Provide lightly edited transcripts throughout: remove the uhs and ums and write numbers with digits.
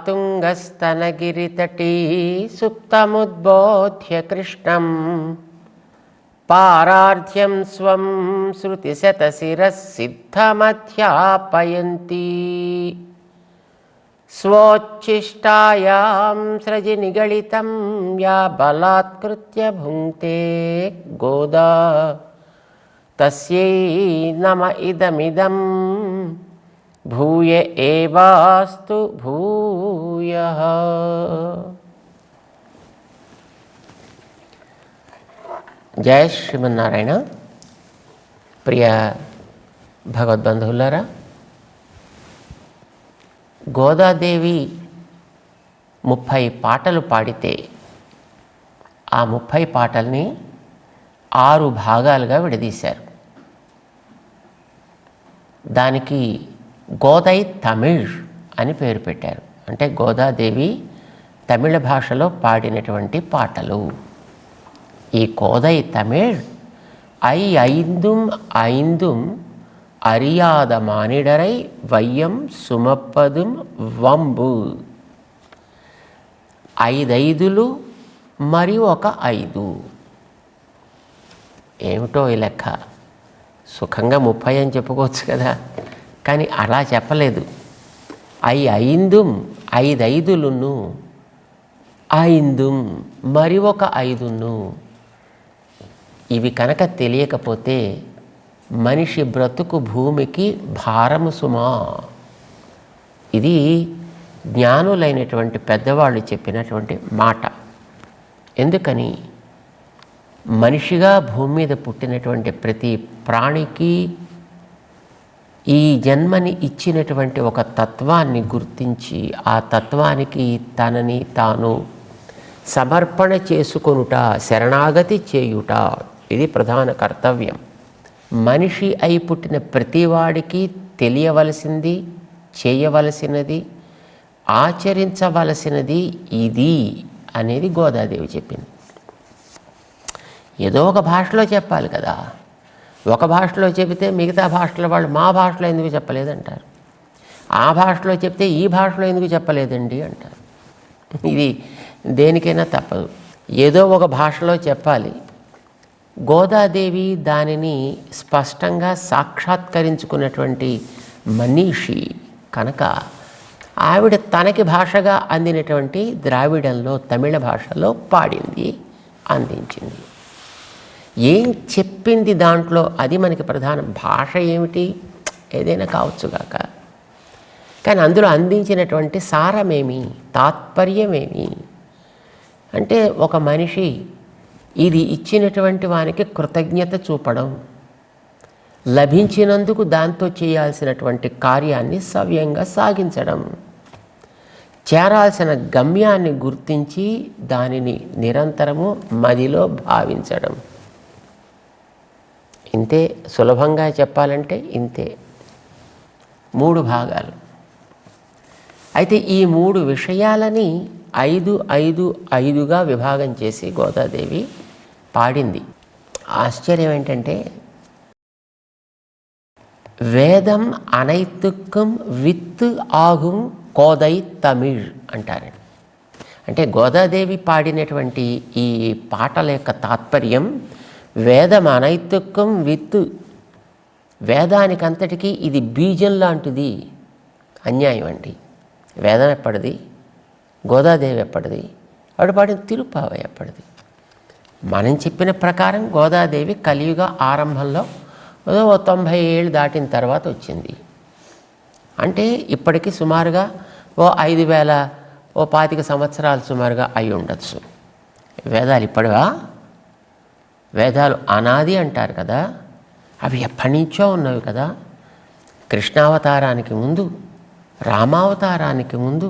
తుంగస్తనగిరితటీ సుప్తముద్బోధ్య కృష్ణం పారార్థ్యం స్వం శృతిశతశిరసిద్ధమధ్యాపయంతి స్వోచ్ఛిష్టాయాం సృజి నిగళితం యా బలాత్కృత్య భుంక్తే గోదా తస్యై నమ ఇదమిదం భూయ ఏవాస్తు భూయః. జయ శ్రీమన్నారాయణ. ప్రియ భగవద్బంధువులారా, గోదాదేవి 30 పాటలు పాడితే ఆ 30 పాటల్ని 6 భాగాలుగా విడదీశారు. దానికి గోదై తమిళ్ అని పేరు పెట్టారు. అంటే గోదాదేవి తమిళ భాషలో పాడినటువంటి పాటలు. ఈ కోదై తమిళ్ ఐందుం ఐందుం అరియాద మానిడరై వయ్యం సుమప్పదుం వంబు. 5 మరియు ఒక 5. ఏమిటో ఈ లెక్క. సుఖంగా 30 అని చెప్పుకోవచ్చు కదా, కానీ అలా చెప్పలేదు. ఐందుం 5 ఐందుం మరి ఒక 5. ఇవి కనుక తెలియకపోతే మనిషి బ్రతుకు భూమికి భారము సుమా. ఇది జ్ఞానులైనటువంటి పెద్దవాళ్ళు చెప్పినటువంటి మాట. ఎందుకని? మనిషిగా భూమి మీద పుట్టినటువంటి ప్రతి ప్రాణికి ఈ జన్మని ఇచ్చినటువంటి ఒక తత్వాన్ని గుర్తించి ఆ తత్వానికి తనని తాను సమర్పణ చేసుకొనుట, శరణాగతి చేయుట, ఇది ప్రధాన కర్తవ్యం. మనిషి అయి పుట్టిన ప్రతివాడికి తెలియవలసింది, చేయవలసినది, ఆచరించవలసినది ఇది అనేది గోదాదేవి చెప్పింది. ఏదో ఒక భాషలో చెప్పాలి కదా. ఒక భాషలో చెబితే మిగతా భాషల వాళ్ళు మా భాషలో ఎందుకు చెప్పలేదంటారు, ఆ భాషలో చెప్తే ఈ భాషలో ఎందుకు చెప్పలేదండి అంటారు. ఇది దేనికైనా తప్పదు. ఏదో ఒక భాషలో చెప్పాలి. గోదాదేవి దానిని స్పష్టంగా సాక్షాత్కరించుకున్నటువంటి మనీషి కనుక ఆవిడ తనకి భాషగా అందినటువంటి ద్రావిడంలో, తమిళ భాషలో పాడింది, అందించింది. ఏం చెప్పింది దాంట్లో, అది మనకి ప్రధానం. భాష ఏమిటి, ఏదైనా కావచ్చుగాక, కానీ అందులో అందించినటువంటి సారమేమి, తాత్పర్యమేమి అంటే ఒక మనిషి ఇది ఇచ్చినటువంటి వానికి కృతజ్ఞత చూపడం, లభించినందుకు దాంతో చేయాల్సినటువంటి కార్యాన్ని సవ్యంగా సాగించడం, చేరాల్సిన గమ్యాన్ని గుర్తించి దానిని నిరంతరము మదిలో భావించడం. ఇంతే. సులభంగా చెప్పాలంటే ఇంతే. 3 భాగాలు. అయితే ఈ 3 విషయాలని 5 విభాగం చేసి గోదాదేవి పాడింది. ఆశ్చర్యం ఏంటంటే వేదం అనైతుక్కం విత్ ఆగుం కోదై తమిళ్ అంటారండి. అంటే గోదాదేవి పాడినటువంటి ఈ పాటల యొక్క తాత్పర్యం వేదం అనైతుక్కం విత్, వేదానికంతటికీ ఇది బీజం లాంటిది. అన్యాయం అండి. వేదం ఎప్పటిది, గోదాదేవి ఎప్పటిది, ఆవిడ పాడిన తిరుప్పావై ఎప్పటిది. మనం చెప్పిన ప్రకారం గోదాదేవి కలియుగ ఆరంభంలో 90 ఏళ్ళు దాటిన తర్వాత వచ్చింది. అంటే ఇప్పటికీ సుమారుగా 2500 సంవత్సరాలు సుమారుగా అయి ఉండొచ్చు. వేదాలు ఇప్పటివా? వేదాలు అనాది అంటారు కదా, అవి ఎప్పటి నుంచో ఉన్నవి కదా. కృష్ణావతారానికి ముందు, రామావతారానికి ముందు,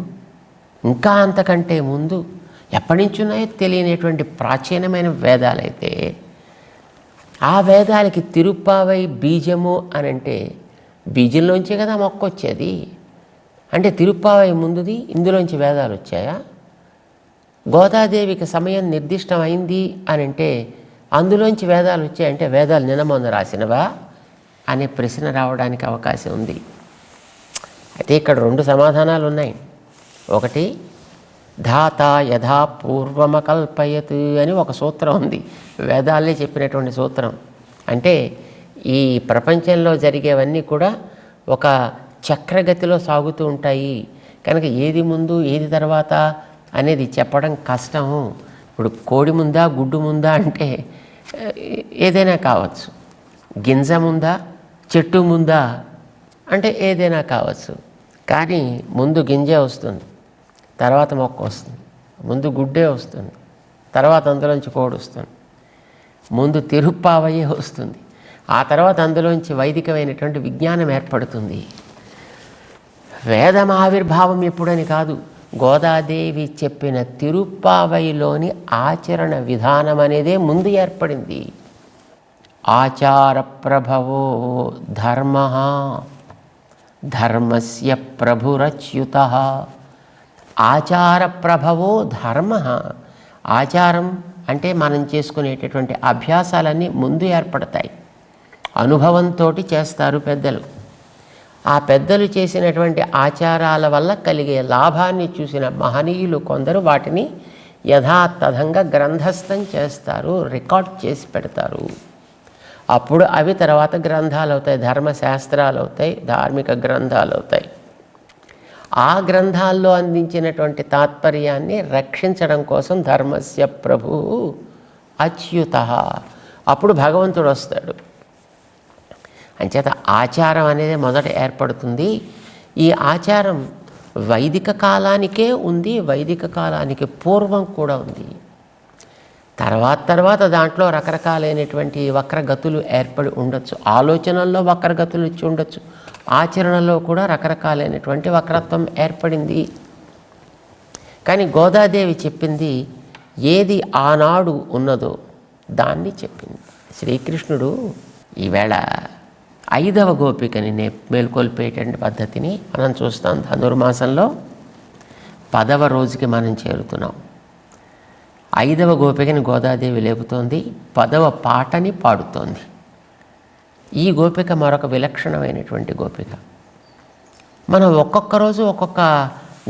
ఇంకా అంతకంటే ముందు ఎప్పటి నుంచి ఉన్నాయో తెలియనటువంటి ప్రాచీనమైన వేదాలైతే ఆ వేదాలకి తిరుప్పావై బీజము అని అంటే బీజంలోంచే కదా మొక్క వచ్చేది. అంటే తిరుప్పావై ముందుది, ఇందులోంచి వేదాలు వచ్చాయా? గోదాదేవికి సమయం నిర్దిష్టమైంది అని అంటే అందులోంచి వేదాలు వచ్చాయంటే వేదాలు నిన్న రాసినవా అనే ప్రశ్న రావడానికి అవకాశం ఉంది. అయితే ఇక్కడ 2 సమాధానాలు ఉన్నాయి. ఒకటి ధాత యథా పూర్వమకల్పయత్ అని ఒక సూత్రం ఉంది, వేదాలే చెప్పినటువంటి సూత్రం. అంటే ఈ ప్రపంచంలో జరిగేవన్నీ కూడా ఒక చక్రగతిలో సాగుతూ ఉంటాయి కనుక ఏది ముందు ఏది తర్వాత అనేది చెప్పడం కష్టము. ఇప్పుడు కోడి ముందా గుడ్డు ముందా అంటే ఏదైనా కావచ్చు, గింజ ముందా చెట్టు ముందా అంటే ఏదైనా కావచ్చు. కానీ ముందు గింజే వస్తుంది, తర్వాత మొక్క వస్తుంది, ముందు గుడ్డే వస్తుంది, తర్వాత అందులోంచి కోడి వస్తుంది, ముందు తిరుప్పావయ్యే వస్తుంది, ఆ తర్వాత అందులోంచి వైదికమైనటువంటి విజ్ఞానం ఏర్పడుతుంది. వేదం ఆవిర్భావం ఎప్పుడని కాదు, గోదాదేవి చెప్పిన తిరుప్పావైలోని ఆచరణ విధానం అనేదే ముందు ఏర్పడింది. ఆచార ప్రభవో ధర్మ ధర్మస్య ప్రభురచ్యుత. ఆచార ప్రభవో ధర్మ. ఆచారం అంటే మనం చేసుకునేటటువంటి అభ్యాసాలన్నీ ముందు ఏర్పడతాయి, అనుభవంతో చేస్తారు పెద్దలు. ఆ పెద్దలు చేసినటువంటి ఆచారాల వల్ల కలిగే లాభాన్ని చూసిన మహనీయులు కొందరు వాటిని యథాతథంగా గ్రంథస్థం చేస్తారు, రికార్డ్ చేసి పెడతారు. అప్పుడు అవి తర్వాత గ్రంథాలు అవుతాయి, ధర్మశాస్త్రాలు అవుతాయి, ధార్మిక గ్రంథాలు అవుతాయి. ఆ గ్రంథాల్లో అందించినటువంటి తాత్పర్యాన్ని రక్షించడం కోసం ధర్మస్య ప్రభు అచ్యుత, అప్పుడు భగవంతుడు వస్తాడు. అంచేత ఆచారం అనేది మొదట ఏర్పడుతుంది. ఈ ఆచారం వైదిక కాలానికే ఉంది, వైదిక కాలానికి పూర్వం కూడా ఉంది. తర్వాత దాంట్లో రకరకాలైనటువంటి వక్రగతులు ఏర్పడి ఉండొచ్చు, ఆలోచనల్లో వక్రగతులు ఇచ్చి ఉండొచ్చు, ఆచరణలో కూడా రకరకాలైనటువంటి వక్రత్వం ఏర్పడింది. కానీ గోదాదేవి చెప్పింది ఏది ఆనాడు ఉన్నదో దాన్ని చెప్పింది. శ్రీకృష్ణుడు ఈవేళ 5వ గోపికని మేల్కొల్పేటువంటి పద్ధతిని మనం చూస్తాం. ధనుర్మాసంలో 10వ రోజుకి మనం చేరుతున్నాం. 5వ గోపికని గోదాదేవి లేపుతోంది, 10వ పాటని పాడుతోంది. ఈ గోపిక మరొక విలక్షణమైనటువంటి గోపిక. మనం ఒక్కొక్క రోజు ఒక్కొక్క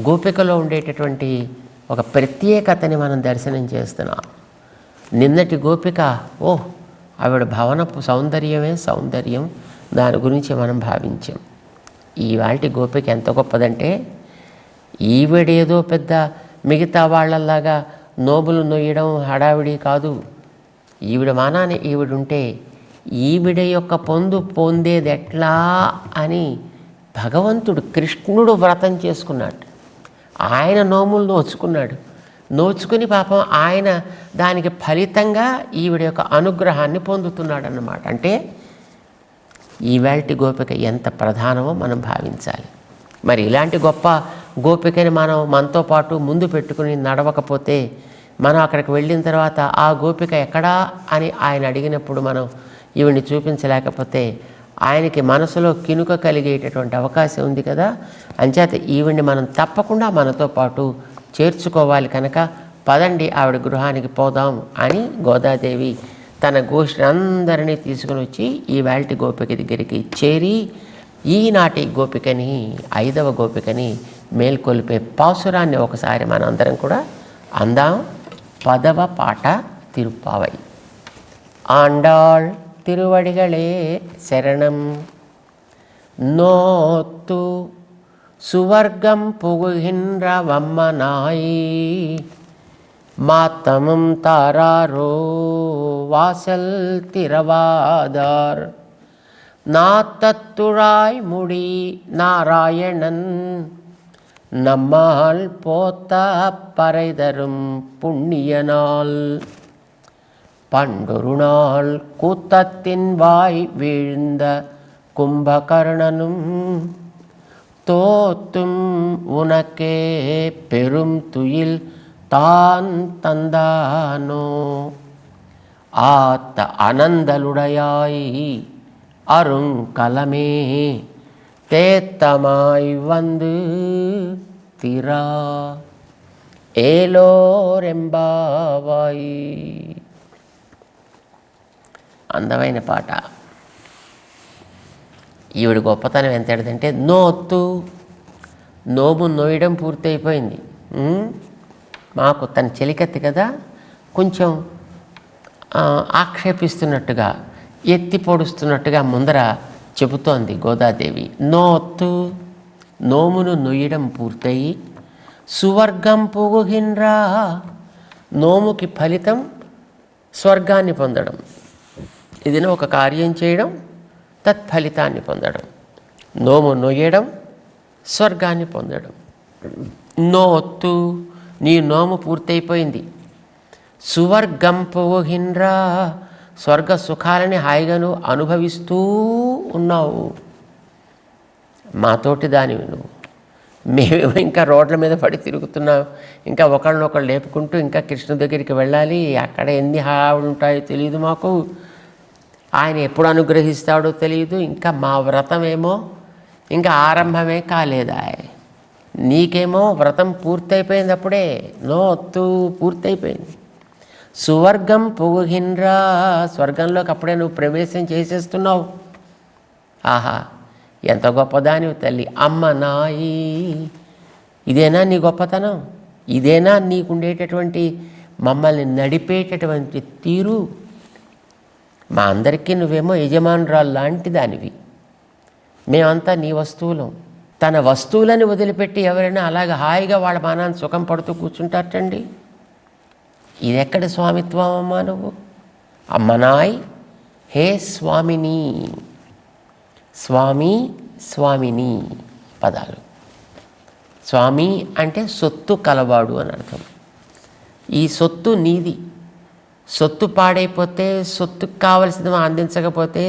గోపికలో ఉండేటటువంటి ఒక ప్రత్యేకతని మనం దర్శనం చేస్తున్నాం. నిన్నటి గోపిక ఆవిడ భవనపు సౌందర్యమే సౌందర్యం, దాని గురించి మనం భావించాం. ఈవాల్టి గోపిక ఎంత గొప్పదంటే, ఈవిడేదో పెద్ద మిగతా వాళ్ళలాగా నోబులు నొయ్యడం హడావిడి కాదు. ఈవిడ మానాన్ని ఈవిడుంటే ఈవిడ యొక్క పొందేది ఎట్లా అని భగవంతుడు కృష్ణుడు వ్రతం చేసుకున్నాడు. ఆయన నోములు నోచుకుని పాపం ఆయన దానికి ఫలితంగా ఈవిడ యొక్క అనుగ్రహాన్ని పొందుతున్నాడు అన్నమాట. అంటే ఈవేళటి గోపిక ఎంత ప్రధానమో మనం భావించాలి. మరి ఇలాంటి గొప్ప గోపికని మనం మనతో పాటు ముందు పెట్టుకుని నడవకపోతే, మనం అక్కడికి వెళ్ళిన తర్వాత ఆ గోపిక ఎక్కడా అని ఆయన అడిగినప్పుడు మనం ఈవిడిని చూపించలేకపోతే ఆయనకి మనసులో కినుక కలిగేటటువంటి అవకాశం ఉంది కదా. అంచేత ఈవిడిని మనం తప్పకుండా మనతో పాటు చేర్చుకోవాలి కనుక పదండి ఆవిడ గృహానికి పోదాం అని గోదాదేవి తన గోష్ఠి అందరినీ తీసుకుని వచ్చి ఈ వేల్టి గోపిక దగ్గరికి చేరి ఈనాటి గోపికని 5వ గోపికని మేల్కొల్పే పాసురాన్ని ఒకసారి మన అందరం కూడా అందాం. 10వ పాట తిరుప్పావై. ఆండాళ్ తిరువడిగళే శరణం నోత్తు సువర్గం పుగుహిండ్ర వమ్మనాయి மாத்தமும் தாராரோ வாசல் திறவாதார் நாத்தத்துழாய் முடி நாராயணன் நம்மால் போத்த பறைதரும் புண்ணிய நாள் பண்டொரு நாள் கூத்தத்தின் வாய் வீழ்ந்த கும்பகர்ணனும் தோத்தும் உனக்கே பெரும் துயில் தான் தந்தானோ ஆத்த அனந்தலுடையாய் அருங்கலமே தேத்தமாய் வந்து திரா ఏలోరెంబావాయి. అందమైన పాట. ఈవిడ గొప్పతనం ఎంతటిదంటే నోత్తు నోము నోయడం పూర్తయిపోయింది. మాకు తన చెలికత్తి కదా, కొంచెం ఆక్షేపిస్తున్నట్టుగా, ఎత్తి పొడుస్తున్నట్టుగా ముందర చెబుతోంది గోదాదేవి. నోత్తు, నోమును నొయ్యడం పూర్తయి, సువర్గం పోగుహిన్రా, నోముకి ఫలితం స్వర్గాన్ని పొందడం. ఏదైనా ఒక కార్యం చేయడం, తత్ఫలితాన్ని పొందడం. నోము నొయ్యడం, స్వర్గాన్ని పొందడం. నోత్తు, నీ నోము పూర్తయిపోయింది. సువర్గం పోహిన్రా, స్వర్గ సుఖాలని హాయిగాను అనుభవిస్తూ ఉన్నావు. మాతోటి దానివి నువ్వు. మేమేమో ఇంకా రోడ్ల మీద పడి తిరుగుతున్నాం, ఇంకా ఒకళ్ళనొకళ్ళు లేపుకుంటూ ఇంకా కృష్ణుడి దగ్గరికి వెళ్ళాలి. అక్కడ ఎన్ని హావులు ఉంటాయో తెలియదు మాకు, ఆయన ఎప్పుడు అనుగ్రహిస్తాడో తెలియదు. ఇంకా మా వ్రతమేమో ఇంకా ఆరంభమే కాలేదా, నీకేమో వ్రతం పూర్తయిపోయింది అప్పుడే. నోత్తు, పూర్తయిపోయింది. సువర్గం పొగుహిన్రా, స్వర్గంలోకి అప్పుడే నువ్వు ప్రవేశం చేసేస్తున్నావు. ఆహా, ఎంత గొప్పదానివి తల్లి. అమ్మ నాయి, ఇదేనా నీ గొప్పతనం? ఇదేనా నీకుండేటటువంటి మమ్మల్ని నడిపేటటువంటి తీరు? మా అందరికీ నువ్వేమో యజమానురాలు లాంటి దానివి, మేమంతా నీ వస్తువులం. తన వస్తువులని వదిలిపెట్టి ఎవరైనా అలాగ హాయిగా వాళ్ళ మానాన్ని సుఖం పడుతూ కూర్చుంటారటండి? ఇది ఎక్కడ స్వామిత్వం అమ్మా నువ్వు? అమ్మనాయ్, హే స్వామిని. స్వామి, స్వామిని పదాలు. స్వామి అంటే సొత్తు కలవాడు అని అర్థం. ఈ సొత్తు నీది. సొత్తు పాడైపోతే, సొత్తుకు కావలసినవి అందించకపోతే,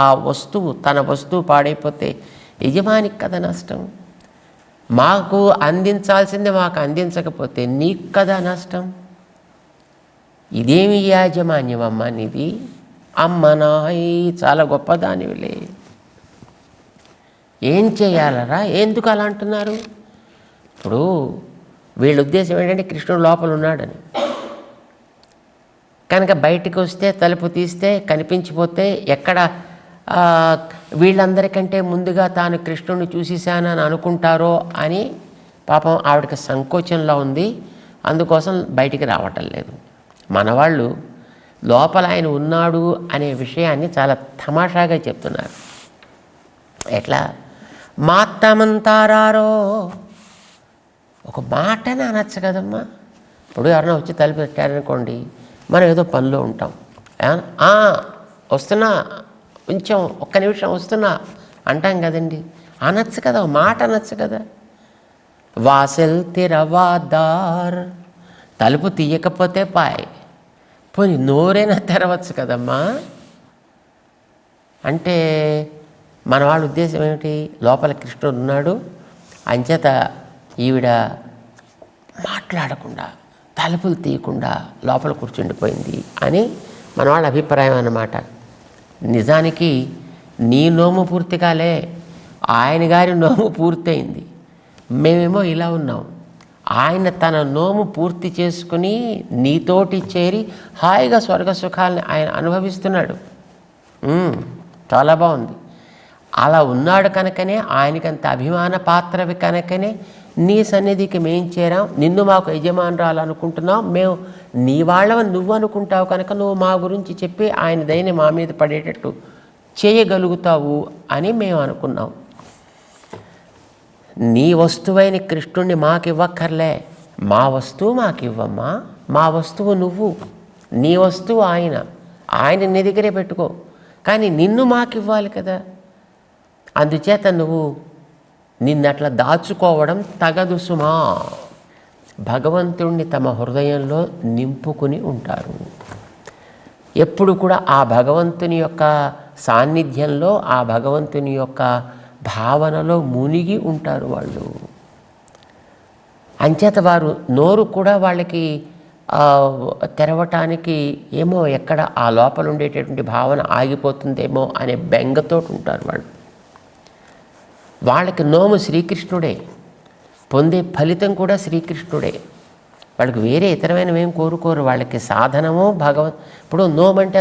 ఆ వస్తువు, తన వస్తువు పాడైపోతే యజమానికి కదా నష్టం. మాకు అందించాల్సింది మాకు అందించకపోతే నీకు కదా నష్టం. ఇదేమి యాజమాన్యం అమ్మ నీది? అమ్మ నాయ్, చాలా గొప్పదానివిలే. ఏం చేయాలరా? ఎందుకు అలా అంటున్నారు? ఇప్పుడు వీళ్ళ ఉద్దేశం ఏంటంటే కృష్ణుడు లోపల ఉన్నాడని. కనుక బయటికి వస్తే, తలుపు తీస్తే కనిపించిపోతే ఎక్కడ వీళ్ళందరికంటే ముందుగా తాను కృష్ణుడిని చూసేశానని అనుకుంటారో అని పాపం ఆవిడకి సంకోచంలో ఉంది. అందుకోసం బయటికి రావటం లేదు. మనవాళ్ళు లోపల ఆయన ఉన్నాడు అనే విషయాన్ని చాలా తమాషాగా చెప్తున్నారు. ఎట్లా? మాత్తమంతారారో, ఒక మాటనే అనొచ్చు కదమ్మా. ఇప్పుడు ఎవరైనా వచ్చి తలుపు పెట్టారనుకోండి, మనం ఏదో పనిలో ఉంటాం. వస్తున్నా, కొంచెం ఒక్క నిమిషం వస్తున్నా అంటాం కదండి. అనొచ్చు కదా, మాట అనొచ్చు కదా. వాసెల్ తెరవాదార్, తలుపు తీయకపోతే పాయ్, పోనీ నోరైనా తెరవచ్చు కదమ్మా. అంటే మన వాళ్ళ ఉద్దేశం ఏమిటి? లోపల కృష్ణుడు ఉన్నాడు, అంచేత ఈవిడ మాట్లాడకుండా, తలుపులు తీయకుండా లోపల కూర్చుండిపోయింది అని మన వాళ్ళ అభిప్రాయం అన్నమాట. నిజానికి నీ నోము పూర్తి కాలే, ఆయన గారి నోము పూర్తయింది. మేమేమో ఇలా ఉన్నాం. ఆయన తన నోము పూర్తి చేసుకుని నీతోటి చేరి హాయిగా స్వర్గ సుఖాలని ఆయన అనుభవిస్తున్నాడు. చాలా బాగుంది. అలా ఉన్నాడు కనుకనే, ఆయనకంత అభిమాన పాత్రవి కనుకనే నీ సన్నిధికి మేం చేరాం. నిన్ను మాకు యజమానురాలు అనుకుంటున్నాం, మేము నీ వాళ్ళవని నువ్వు అనుకుంటావు కనుక నువ్వు మా గురించి చెప్పి ఆయన దయని మా మీద పడేటట్టు చేయగలుగుతావు అని మేము అనుకున్నాం. నీ వస్తువైన కృష్ణుణ్ణి మాకివ్వక్కర్లే, మా వస్తువు మాకివ్వమ్మా. మా వస్తువు నువ్వు, నీ వస్తువు ఆయన. ఆయన నీ దగ్గరే పెట్టుకో, కానీ నిన్ను మాకివ్వాలి కదా. అందుచేత నువ్వు నిన్నట్లా దాచుకోవడం తగదు సుమా. భగవంతుణ్ణి తమ హృదయంలో నింపుకుని ఉంటారు. ఎప్పుడు కూడా ఆ భగవంతుని యొక్క సాన్నిధ్యంలో, ఆ భగవంతుని యొక్క భావనలో మునిగి ఉంటారు వాళ్ళు. అంచేత వారు నోరు కూడా వాళ్ళకి తెరవటానికి ఏమో ఎక్కడ ఆ లోపల ఉండేటటువంటి భావన ఆగిపోతుందేమో అనే బెంగతోటి ఉంటారు వాళ్ళు. వాళ్ళకి నోము శ్రీకృష్ణుడే, పొందే ఫలితం కూడా శ్రీకృష్ణుడే. వాళ్ళకి వేరే ఇతరమైనవి ఏం కోరుకోరు. వాళ్ళకి సాధనము ఇప్పుడు నోమంటే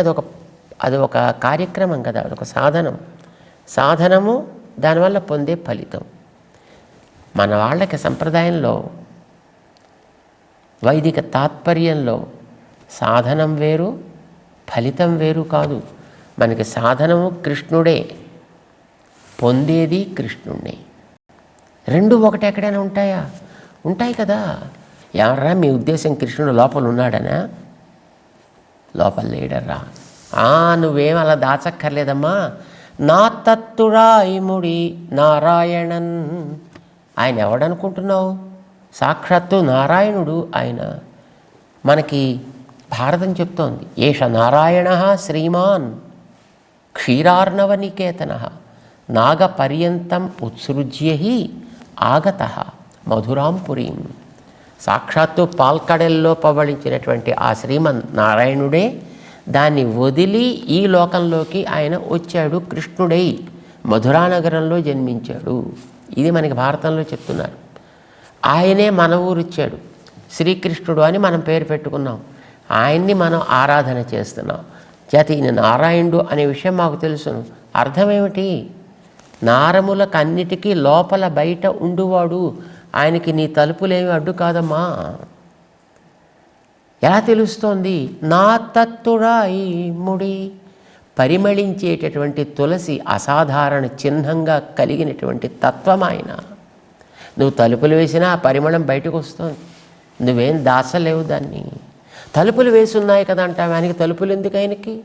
అది ఒక కార్యక్రమం కదా, అదొక సాధనము. దానివల్ల పొందే ఫలితం. మన వాళ్ళకి సంప్రదాయంలో వైదిక తాత్పర్యంలో సాధనం వేరు, ఫలితం వేరు కాదు. మనకి సాధనము కృష్ణుడే, పొందేది కృష్ణుడే. రెండు ఒకటి ఎక్కడైనా ఉంటాయా? ఉంటాయి కదా. ఎవర్రా మీ ఉద్దేశం కృష్ణుడు లోపల ఉన్నాడనా? లోపల లేడర్రా. నువ్వేం అలా దాచక్కర్లేదమ్మా. నా తత్తుడాయిముడి నారాయణన్. ఆయన ఎవడనుకుంటున్నావు? సాక్షాత్తు నారాయణుడు ఆయన. మనకి భారతం చెప్తోంది, ఏష నారాయణ శ్రీమాన్ క్షీరార్ణవనికేతన నాగపర్యంతం ఉత్సృజ్య ఆగత మధురాం పురీం. సాక్షాత్తు పాల్కడల్లో పవళించినటువంటి ఆ శ్రీమన్ నారాయణుడే దాన్ని వదిలి ఈ లోకంలోకి ఆయన వచ్చాడు. కృష్ణుడై మధురానగరంలో జన్మించాడు. ఇది మనకి భారతంలో చెప్తున్నారు. ఆయనే మన ఊరిచ్చాడు, శ్రీకృష్ణుడు అని మనం పేరు పెట్టుకున్నాం. ఆయన్ని మనం ఆరాధన చేస్తున్నాం. చేత ఈయన నారాయణుడు అనే విషయం మాకు తెలుసును. అర్థమేమిటి? నారములకన్నిటికీ లోపల బయట ఉండువాడు. ఆయనకి నీ తలుపులేమి అడ్డు కాదమ్మా. ఎలా తెలుస్తోంది? నా తత్తుడాయి ముడి. పరిమళించేటటువంటి తులసి అసాధారణ చిహ్నంగా కలిగినటువంటి తత్వం ఆయన. నువ్వు తలుపులు వేసినా ఆ పరిమళం బయటకు వస్తుంది. నువ్వేం దాచలేవు దాన్ని. తలుపులు వేసున్నాయి కదా అంటావు, ఆయనకి తలుపులు ఎందుకు ఆయనకి?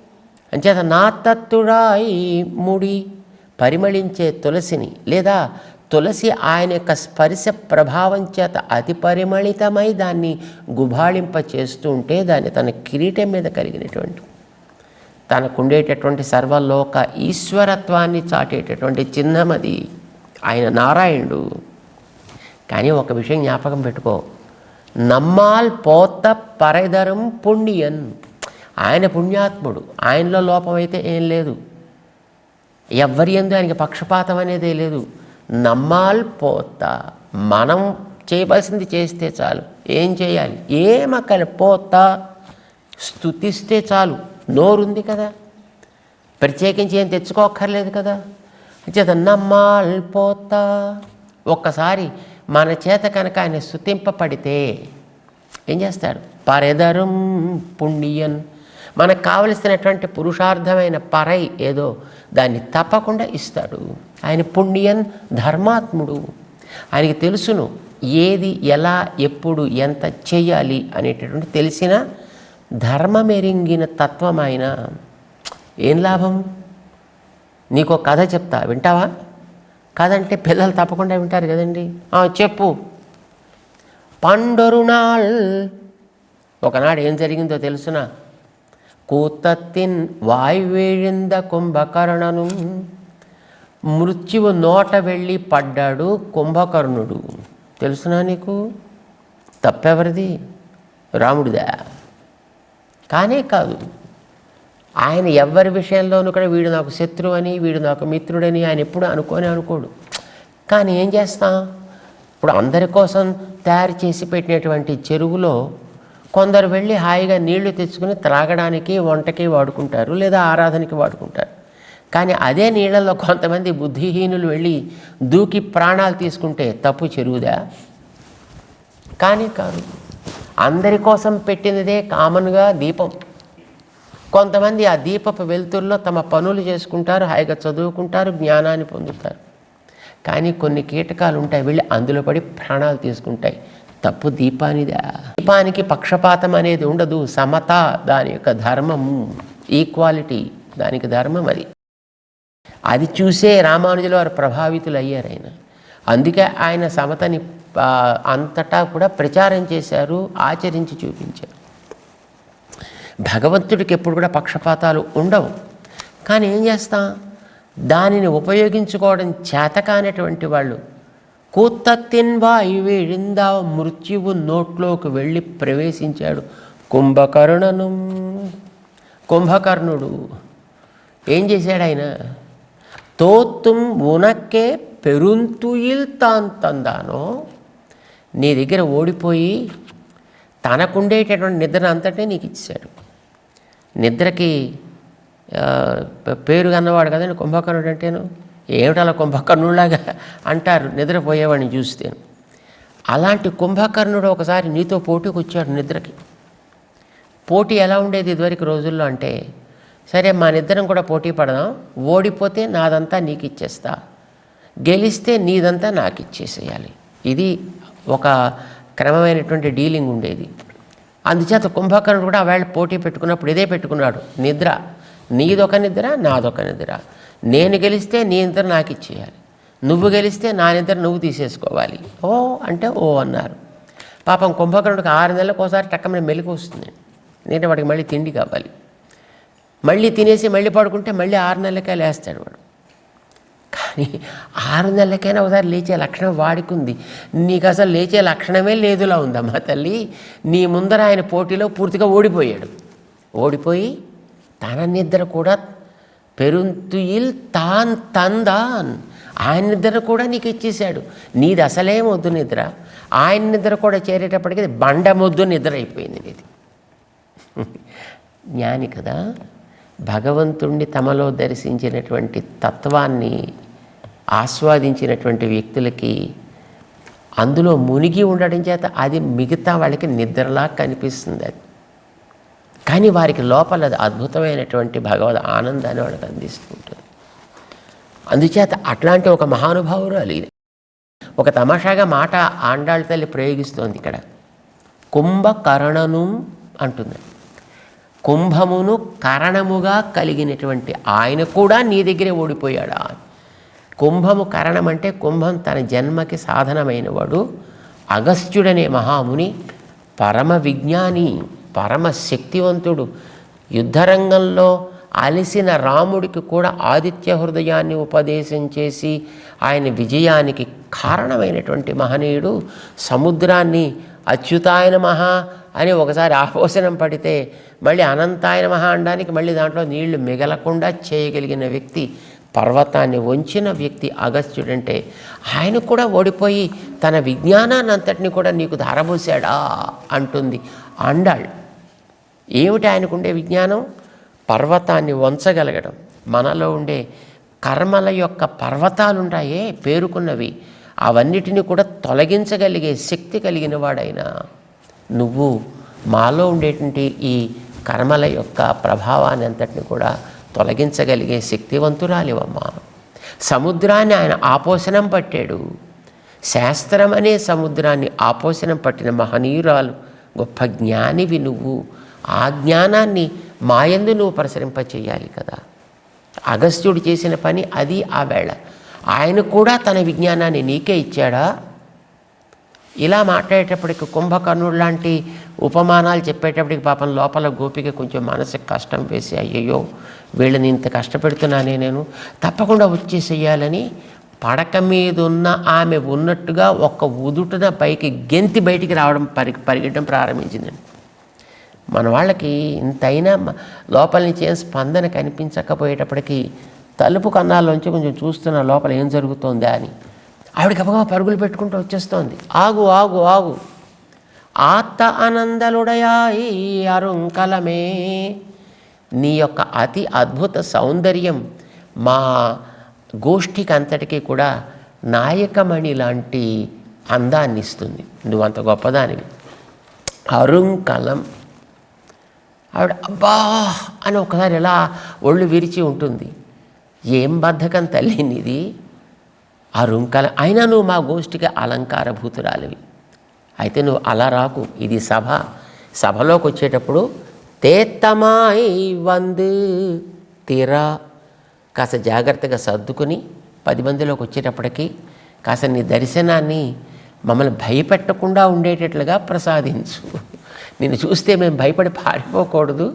అంచేత నా తత్తుడాయి ముడి, పరిమళించే తులసిని లేదా తులసి ఆయన యొక్క స్పర్శ ప్రభావం చేత అతి పరిమళితమై దాన్ని గుబాళింప చేస్తూ ఉంటే దాన్ని తన కిరీటం మీద కలిగినటువంటి తనకుండేటటువంటి సర్వలోక ఈశ్వరత్వాన్ని చాటేటటువంటి చిహ్నమది ఆయన నారాయణుడు. కానీ ఒక విషయం జ్ఞాపకం పెట్టుకో, నమ్మాల్ పోత పరైదరం పుణ్యన్. ఆయన పుణ్యాత్ముడు, ఆయనలో లోపం అయితే ఏం లేదు. ఎవ్వరి యందు ఆయనకి పక్షపాతం అనేదే లేదు. నమ్మాల్ పోత, మనం చేయవలసింది చేస్తే చాలు. ఏం చేయాలి? ఏమక్కల పోత, స్తుతిస్తే చాలు. నోరుంది కదా, ప్రత్యేకించి ఏం తెచ్చుకోక్కర్లేదు కదా. చేత నమ్మాల్ పోత. ఒక్కసారి మన చేత కనుక ఆయన స్తుతింపబడితే ఏం చేస్తాడు? పరెదరం పుణ్యన్. మనకు కావలసినటువంటి పురుషార్థమైన పరై ఏదో దాన్ని తప్పకుండా ఇస్తాడు. ఆయన పుణ్యన్, ధర్మాత్ముడు. ఆయనకి తెలుసును ఏది ఎలా ఎప్పుడు ఎంత చెయ్యాలి అనేటటువంటి తెలిసిన ధర్మమెరింగిన తత్వం ఆయన. ఏం లాభం? నీకు కథ చెప్తా, వింటావా? కాదంటే పిల్లలు తప్పకుండా వింటారు కదండి. చెప్పు. పండొరునాள் ఒకనాడు ఏం జరిగిందో తెలుసునా? కూతత్తిన్ వాయువేళింద కుంభకర్ణను. మృత్యువు నోట వెళ్ళి పడ్డాడు కుంభకర్ణుడు. తెలుసునా నీకు? తప్పెవరిది? రాముడిదా? కానే కాదు. ఆయన ఎవరి విషయంలోనూ కూడా వీడు నాకు శత్రువు అని, వీడు నాకు మిత్రుడని ఆయన ఎప్పుడు అనుకోడు. కానీ ఏం చేస్తాం? ఇప్పుడు అందరి కోసం తయారు చేసి పెట్టినటువంటి చెరువులో కొందరు వెళ్ళి హాయిగా నీళ్లు తెచ్చుకుని త్రాగడానికి, వంటకి వాడుకుంటారు, లేదా ఆరాధనకి వాడుకుంటారు. కానీ అదే నీళ్ళల్లో కొంతమంది బుద్ధిహీనులు వెళ్ళి దూకి ప్రాణాలు తీసుకుంటే తప్పు చెరువుదా? కానీ కాదు. అందరి కోసం పెట్టినదే కామన్గా దీపం. కొంతమంది ఆ దీపపు వెలుతురులో తమ పనులు చేసుకుంటారు, హాయిగా చదువుకుంటారు, జ్ఞానాన్ని పొందుతారు. కానీ కొన్ని కీటకాలు ఉంటాయి, వెళ్ళి అందులో పడి ప్రాణాలు తీసుకుంటాయి. తప్పు దీపానిదా? దీపానికి పక్షపాతం అనేది ఉండదు. సమత దాని యొక్క ధర్మము, ఈక్వాలిటీ దానికి ధర్మం. అది చూసే రామానుజులు వారు ప్రభావితులు అయ్యారు. అందుకే ఆయన సమతని అంతటా కూడా ప్రచారం చేశారు, ఆచరించి చూపించారు. భగవంతుడికి ఎప్పుడు కూడా పక్షపాతాలు ఉండవు. కానీ ఏం చేస్తాం? దానిని ఉపయోగించుకోవడం చేతకానటువంటి వాళ్ళు కూతత్తిన్ వాయువేళిందా, మృత్యువు నోట్లోకి వెళ్ళి ప్రవేశించాడు కుంభకర్ణను. కుంభకర్ణుడు ఏం చేశాడు? ఆయన తోత్తుం ఉనక్కే పెరుంతుయిల్ తాన్ తందానో. నీ దగ్గర ఓడిపోయి తనకుండేటటువంటి నిద్ర అంతటే నీకు ఇచ్చాడు. నిద్రకి పేరు కన్నవాడు కదండి కుంభకర్ణుడు అంటేను. ఏమిటలా కుంభకర్ణుడిలాగా అంటారు నిద్రపోయేవాడిని చూస్తే. అలాంటి కుంభకర్ణుడు ఒకసారి నీతో పోటీకి వచ్చాడు నిద్రకి. పోటీ ఎలా ఉండేది ఇదివరకు రోజుల్లో అంటే, సరే మనిద్దరం కూడా పోటీ పడదాం, ఓడిపోతే నాదంతా నీకు ఇచ్చేస్తా, గెలిస్తే నీదంతా నాకు ఇచ్చేసేయాలి. ఇది ఒక క్రమమైనటువంటి డీలింగ్ ఉండేది. అందుచేత కుంభకర్ణుడు కూడా ఆవేళ పోటీ పెట్టుకున్నప్పుడు ఇదే పెట్టుకున్నాడు, నిద్ర. నీదొక నిద్ర, నాదొక నిద్ర. నేను గెలిస్తే నీ నిద్ర నాకు ఇచ్చేయాలి, నువ్వు గెలిస్తే నా నిద్ర నువ్వు తీసేసుకోవాలి. ఓ అంటే ఓ అన్నారు. పాపం కుంభకర్ణుడికి 6 నెలలకు ఒకసారి టక్కమని మెలకు వస్తుంది. ఎందుకంటే వాడికి మళ్ళీ తిండి కావాలి. మళ్ళీ తినేసి మళ్ళీ పడుకుంటే మళ్ళీ 6 నెలలకే లేస్తాడు వాడు. కానీ 6 నెలలకైనా ఒకసారి లేచే లక్షణం వాడికి ఉంది. నీకు అసలు లేచే లక్షణమే లేదులా ఉందమ్మా తల్లి. నీ ముందర ఆయన పోటీలో పూర్తిగా ఓడిపోయాడు. ఓడిపోయి తన నిద్ర కూడా పెరుంతుయిల్ తాన్ తందాన్, ఆయన నిద్ర కూడా నీకు ఇచ్చేశాడు. నీది అసలే మొద్దు నిద్ర, ఆయన నిద్ర కూడా చేరేటప్పటికి బండ మొద్దు నిద్ర అయిపోయింది నీది. జ్ఞాని కదా, భగవంతుణ్ణి తమలో దర్శించినటువంటి తత్వాన్ని ఆస్వాదించినటువంటి వ్యక్తులకి అందులో మునిగి ఉండడం చేత అది మిగతా వాళ్ళకి నిద్రలా కనిపిస్తుంది. అది కానీ వారికి లోపల అది అద్భుతమైనటువంటి భగవద్ ఆనందాన్ని వాళ్ళకి అందిస్తుంటుంది. అందుచేత అట్లాంటి ఒక మహానుభావురాలు ఇది. ఒక తమాషాగా మాట ఆండాళ్ళ తల్లి ప్రయోగిస్తోంది ఇక్కడ. కుంభకరణను అంటుంది. కుంభమును కరణముగా కలిగినటువంటి ఆయన కూడా నీ దగ్గరే ఓడిపోయాడా? కుంభము కరణం అంటే కుంభం తన జన్మకి సాధనమైన వాడు. అగస్త్యుడనే మహాముని పరమ విజ్ఞాని, పరమ శక్తివంతుడు. యుద్ధరంగంలో అలిసిన రాముడికి కూడా ఆదిత్య హృదయాన్ని ఉపదేశం చేసి ఆయన విజయానికి కారణమైనటువంటి మహనీయుడు. సముద్రాన్ని అచ్యుతాయన మహా అని ఒకసారి ఆపోసనం పడితే మళ్ళీ అనంతాయన మహా అనడానికి మళ్ళీ దాంట్లో నీళ్లు మిగలకుండా చేయగలిగిన వ్యక్తి, పర్వతాన్ని వంచిన వ్యక్తి అగస్త్యుడంటే. ఆయన కూడా ఓడిపోయి తన విజ్ఞానాన్ని అంతటిని కూడా నీకు ధారపోసాడా అంటుంది ఆండాళ్. ఏమిటి ఆయనకుండే విజ్ఞానం? పర్వతాన్ని వంచగలగడం. మనలో ఉండే కర్మల యొక్క పర్వతాలుంటాయే పేరుకున్నవి, అవన్నిటిని కూడా తొలగించగలిగే శక్తి కలిగిన వాడైనా నువ్వు మాలో ఉండేటువంటి ఈ కర్మల యొక్క ప్రభావాన్ని అంతటిని కూడా తొలగించగలిగే శక్తివంతురాలివమ్మా. సముద్రాన్ని ఆయన ఆపోషణం పట్టాడు. శాస్త్రం అనే సముద్రాన్ని ఆపోషణం పట్టిన మహనీయురాలు, గొప్ప జ్ఞానివి నువ్వు. ఆ జ్ఞానాన్ని మాయందు నువ్వు ప్రసరింపచేయాలి కదా. అగస్త్యుడు చేసిన పని అది. ఆ వేళ ఆయన కూడా తన విజ్ఞానాన్ని నీకే ఇచ్చాడా? ఇలా మాట్లాడేటప్పటికి కుంభకర్ణుడు లాంటి ఉపమానాలు చెప్పేటప్పటికి పాపం లోపల గోపిక కొంచెం మనసుకు కష్టం వేసి, అయ్యయ్యో వీళ్ళని ఇంత కష్టపెడుతున్నానే, నేను తప్పకుండా వచ్చేసేయాలని పడక మీద ఉన్న ఆమె ఉన్నట్టుగా ఒక్క ఉదుటున పైకి గెంతి బయటికి రావడం పరిగెట్టడం ప్రారంభించిందండి. మన వాళ్ళకి ఇంతైనా లోపల నుంచి ఏం స్పందన కనిపించకపోయేటప్పటికీ తలుపు కన్నాల్లోంచి కొంచెం చూస్తున్న లోపల ఏం జరుగుతోందా అని ఆవిడ గబగబా పరుగులు పెట్టుకుంటూ వచ్చేస్తోంది. ఆగు ఆగు ఆగు, ఆత్త ఆనందలుడయాయి అరుంకలమే, నీ యొక్క అతి అద్భుత సౌందర్యం మా గోష్ఠికి అంతటికీ కూడా నాయకమణి లాంటి అందాన్ని ఇస్తుంది. నువ్వు అంత గొప్పదానివి. అరుంకలం. ఆవిడ అబ్బా అని ఒకసారి ఎలా ఒళ్ళు విరిచి ఉంటుంది. ఏం బద్ధకం తల్లి నీది, అరుంకలం. అయినా నువ్వు మా గోష్ఠికి అలంకారభూతురాలివి. అయితే నువ్వు అలా రాకు, ఇది సభ. సభలోకి వచ్చేటప్పుడు తేత్తమాయి వందు తీరా కాస్త జాగ్రత్తగా సర్దుకుని 10 మందిలోకి వచ్చేటప్పటికి కాస్త నీ దర్శనాన్ని మమ్మల్ని భయపెట్టకుండా ఉండేటట్లుగా ప్రసాదించు. నిన్ను చూస్తే మేము భయపడి పారిపోకూడదు.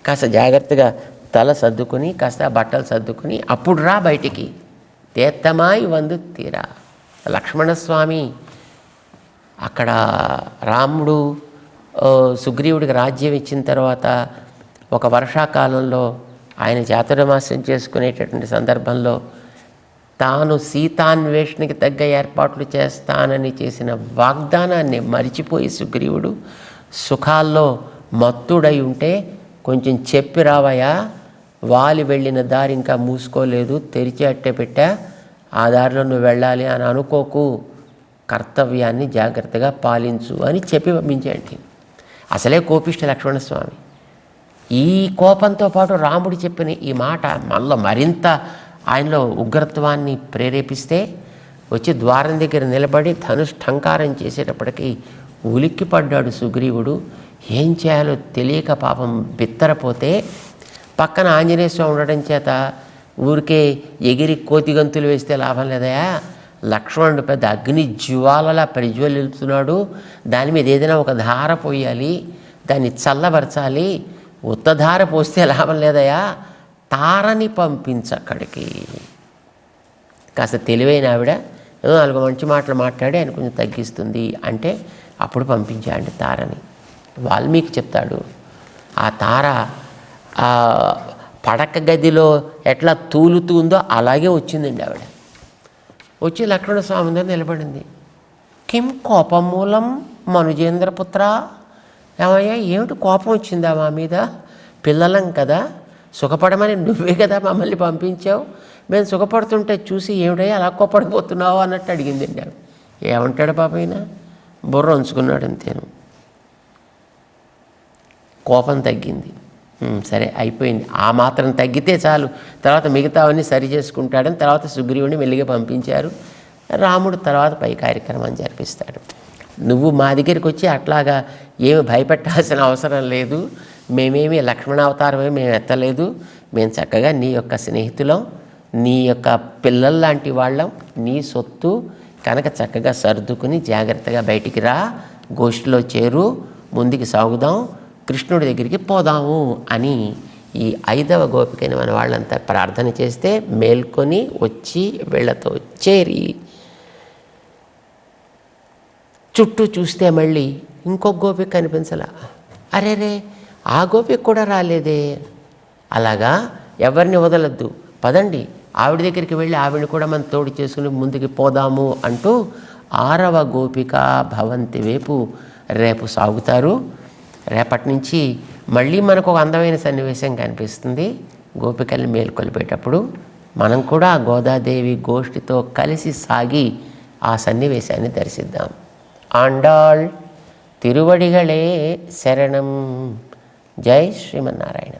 కాస్త జాగ్రత్తగా తల సర్దుకుని కాస్త బట్టలు సర్దుకుని అప్పుడు రా బయటికి. తేత్తమాయి వందు తీరా. లక్ష్మణస్వామి అక్కడ రాముడు సుగ్రీవుడికి రాజ్యం ఇచ్చిన తర్వాత ఒక వర్షాకాలంలో ఆయన చాతుర్మాస్యం చేసుకునేటటువంటి సందర్భంలో తాను సీతాన్వేషణకి తగ్గ ఏర్పాట్లు చేస్తానని చేసిన వాగ్దానాన్ని మరిచిపోయి సుగ్రీవుడు సుఖాల్లో మత్తుడై ఉంటే, కొంచెం చెప్పి రావయ్యా, వాలి వెళ్ళిన దారి ఇంకా మూసుకోలేదు, తెరిచి అట్టే పెట్టా, ఆ దారిలో నువ్వు వెళ్ళాలి అని అనుకోకు, కర్తవ్యాన్ని జాగ్రత్తగా పాలించు అని చెప్పి పంపించేయండి. అసలే కోపిష్ట లక్ష్మణస్వామి. ఈ కోపంతో పాటు రాముడు చెప్పిన ఈ మాట మనలో మరింత ఆయనలో ఉగ్రత్వాన్ని ప్రేరేపిస్తే వచ్చి ద్వారం దగ్గర నిలబడి ధనుష్టంకారం చేసేటప్పటికీ ఉలిక్కి పడ్డాడు సుగ్రీవుడు. ఏం చేయాలో తెలియక పాపం బిత్తరపోతే పక్కన ఆంజనేయ స్వామి ఉండడం చేత ఊరికే ఎగిరి కోతిగంతులు వేస్తే లాభం లేదయా, లక్ష్మణుడు పెద్ద అగ్ని జ్వాలలా ప్రజ్వలిస్తున్నాడు, దాని మీద ఏదైనా ఒక ధార పోయాలి, దాన్ని చల్లబరచాలి, ఉత్తధార పోస్తే లాభం లేదయా, తారని పంపించక్కడికి. కాస్త తెలివైన ఆవిడ ఏదో 4 మంచి మాటలు మాట్లాడి ఆయన కొంచెం తగ్గిస్తుంది అంటే అప్పుడు పంపించాడు తారని. వాల్మీకి చెప్తాడు, ఆ తార ఆ పడక గదిలో ఎట్లా తూలుతుందో అలాగే వచ్చిందండి ఆవిడ. వచ్చి లక్ష్మణ స్వామి దగ్గర నిలబడింది. కిం కోపం మూలం మనుజేంద్రపుత్ర, ఏమయ్యా ఏమిటి కోపం వచ్చిందా మా మీద? పిల్లలం కదా, సుఖపడమని నువ్వే కదా మమ్మల్ని పంపించావు, మేము సుఖపడుతుంటే చూసి ఏమిటయ్యా అలా కోపడిపోతున్నావు అన్నట్టు అడిగిందండి ఆవిడ. ఏమంటాడు పాప అయిన బుర్ర ఉంచుకున్నాడు అంతేను. కోపం తగ్గింది, సరే అయిపోయింది, ఆ మాత్రం తగ్గితే చాలు, తర్వాత మిగతావన్నీ సరి చేసుకుంటాడని తర్వాత సుగ్రీవుని మెల్లిగా పంపించారు. రాముడు తర్వాత పై కార్యక్రమాన్ని జరిపిస్తాడు. నువ్వు మా దగ్గరికి వచ్చి అట్లాగా ఏమి భయపెట్టాల్సిన అవసరం లేదు, మేమేమి లక్ష్మణావతారమే మేము ఎత్తలేదు, మేము చక్కగా నీ యొక్క స్నేహితులం, నీ యొక్క పిల్లల్లాంటి వాళ్ళం, నీ సొత్తు కనుక చక్కగా సర్దుకుని జాగ్రత్తగా బయటికి రా, గోష్ఠిలో చేరు, ముందుకు సాగుదాం, కృష్ణుడి దగ్గరికి పోదాము అని ఈ 5వ గోపికని మన వాళ్ళంతా ప్రార్థన చేస్తే మేల్కొని వచ్చి వీళ్ళతో చేరి చుట్టూ చూస్తే మళ్ళీ ఇంకొక గోపిక కనిపించలా. అరేరే ఆ గోపిక కూడా రాలేదే. అలాగా ఎవరిని వదలద్దు, పదండి ఆవిడ దగ్గరికి వెళ్ళి ఆవిడని కూడా మనం తోడు చేసుకుని ముందుకు పోదాము అంటూ 6వ గోపిక భవంతి వైపు రేపు సాగుతారు. రేపటి నుంచి మళ్ళీ మనకు ఒక అందమైన సన్నివేశం కనిపిస్తుంది. గోపికల్ని మేల్కొల్పేటప్పుడు మనం కూడా ఆ గోదాదేవి గోష్ఠితో కలిసి సాగి ఆ సన్నివేశాన్ని దర్శిద్దాం. ఆండాళ్ తిరువడిగళే శరణం. జై శ్రీమన్నారాయణ.